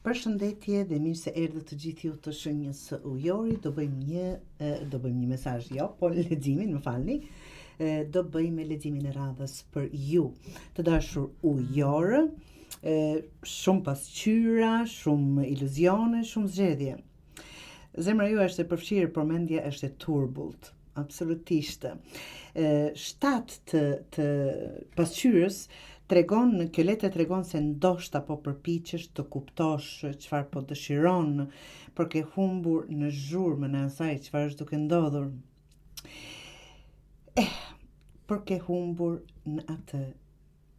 Përshëndetje dhe mirë se erdhët të gjithë ju të shenjës së ujori. Do bëjmë një mesazh, jo, po leximin, më falni. Do bëjmë leximin e radhës për ju, të dashur ujorë, shumë pasqyra, shumë iluzione, shumë zgjedhje. Zemra ju është e përfshirë, por mendja është e turbullt, absolutisht. Shtatë të pasqyrës kjo letre tregon se ndoshta po përpiqesh të kuptosh çfarë po dëshiron, por ke humbur në zhurmën e asaj çfarë është duke ndodhur. Por ke humbur në atë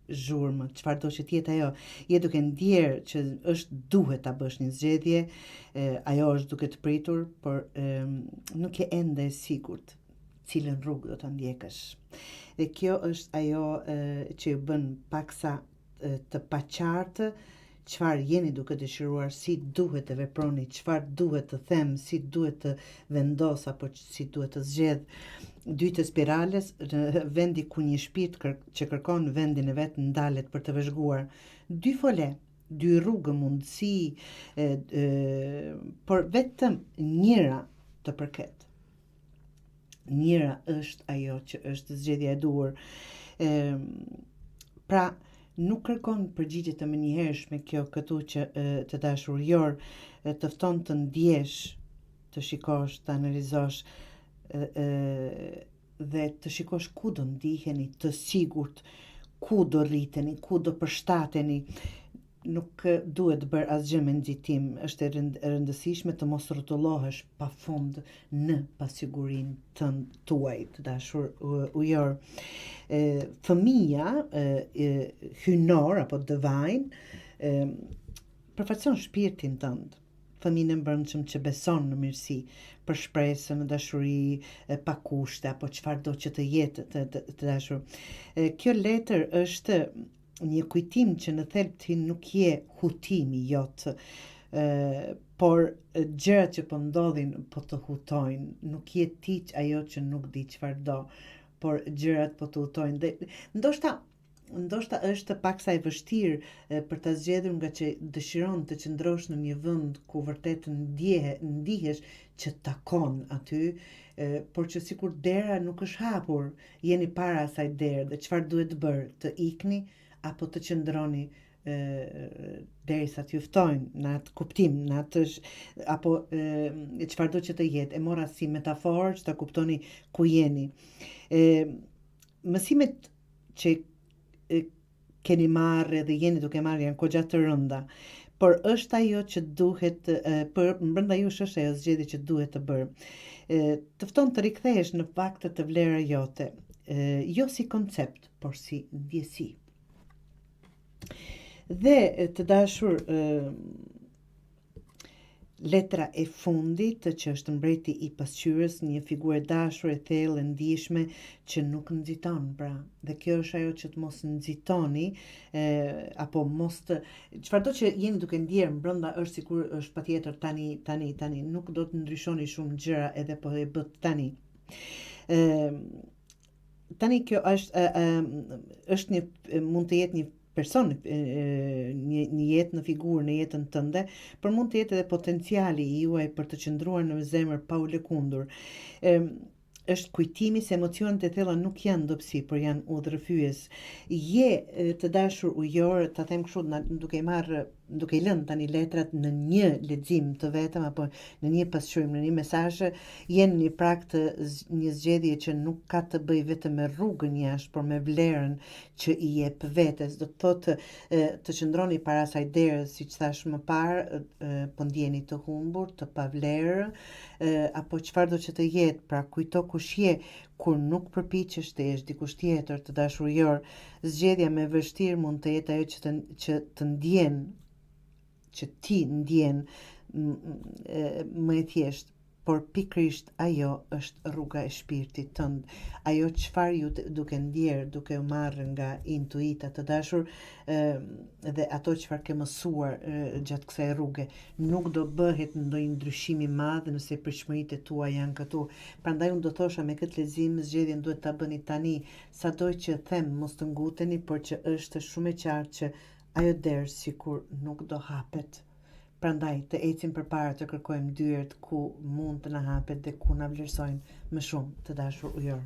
zhurmë, çfarë do që t'jetë ajo. Je duke ndjerë që duhet ta bësh një zgjedhje, ajo është duke të pritur, por nuk je ende e sigurt cilën rrugë do ta ndjekësh. Dhe kjo është ajo që ju bën paksa të paqartë çfarë jeni duke dëshiruar, si duhet të veproni, çfarë duhet të them, si duhet të vendos apo si duhet të zgjedh. Dy të spirales, vendi ku një shpirt që kërkon vendin e vet ndalet për të vëzhguar. Dy fole, dy rrugë, mundësi, por vetëm njëra të përket. Njëra është ajo që është zgjedhja e duhur. Pra, nuk kërkon përgjigje të menjëhershme kjo këtu që të dashur ujor, të fton të ndjesh, të shikosh, të analizosh dhe të shikosh ku do ndiheni të sigurt, ku do rriteni, ku do përshtateni. Nuk duhet bërë asgjë me nxitim, është e rëndësishme të mos rrotullohesh pafund në pasigurinë tuaj, të dashur ujor. Fëmia hynor apo divine përfaqëson shpirtin tënd. Fëmijën e mbrëmshëm që beson në mirësi, për shpresën, në dashuri, pa kushte apo çfarë do që të jetë të dashur. Kjo letër është një kujtim që në thelb ti nuk je hutimi jot, por gjërat që po ndodhin po të hutojnë, nuk je ti ajo që nuk di çfarë do, por gjërat po të hutojnë. Dhe ndoshta është paksa e vështirë për ta zgjedhur, nga që dëshiron të qëndrosh në një vend ku vërtet ndihesh që takon aty, por që sikur dera nuk është hapur, jeni para asaj dere dhe çfarë duhet bërë, të ikni apo të qëndroni derisa t'ju ftojnë në atë kuptim, në atë apo çfarë do që të jetë. E mora si metaforë që ta kuptoni ku jeni. Mësimet që keni marrë dhe jeni duke marrë janë goxha të rënda, por është ajo që duhet, brenda jush është ajo zgjedhje që duhet të bërë. Të fton të rikthehesh në fakte të vlera jote, jo si koncept, por si ndjesi. Dhe të dashur, letra e fundit që është mbreti i pasqyrës, një figurë dashur, e thellë, e ndihshme, që nuk nxiton, pra. Dhe kjo është ajo që të mos nxitoni, apo mos të çfarëdo që jeni duke ndjerë brenda është sikur është patjetër tani, nuk do të ndryshoni shumë gjëra edhe po e bët tani. Tani kjo është mund të jetë një person, një jetë në figurë, në jetën tënde, por mund të jetë edhe potenciali juaj për të qëndruar në zemër pa u lëkundur. Është kujtimi se emocionet e thella nuk janë dobësi, por janë udhërrëfyes. Je të dashur ujor, ta them kështu, duke i lënë tani letrat në një lexim të vetëm apo në një pasqyrim, në një mesazh, je në një prag të një zgjedhje që nuk ka të bëjë vetëm me rrugën jashtë, por me vlerën që i jep vetes. Do të thotë të qëndroni para asaj derës, siç thash më parë, po ndjeni të humbur, të pavlerë, apo çfarë do që të jetë. Pra kujto kush je kur nuk përpiqesh të jesh dikush tjetër, të dashur ujor. Zgjedhja më e vështirë mund të jetë ajo që të ndjen, që ti ndjen më e thjesht, por pikërisht ajo është rruga e shpirtit tënd, ajo çfarë ju duke ndjerë, duke u marrë nga intuita, të dashur, dhe ato çfarë ke mësuar gjatë kësaj rruge. Nuk do bëhet ndonjë ndryshim i madh nëse pritshmëritë tua janë këtu. Prandaj unë do thosha me këtë lexim, zgjedhjen duhet ta bëni tani, sado që them, mos të nguteni, por që është shumë e qartë që ajo derë sikur nuk do hapet, Prandaj të ecim përpara të kërkojmë dyert ku mund të na hapet dhe ku na vlerësojnë më shumë, të dashur ujor.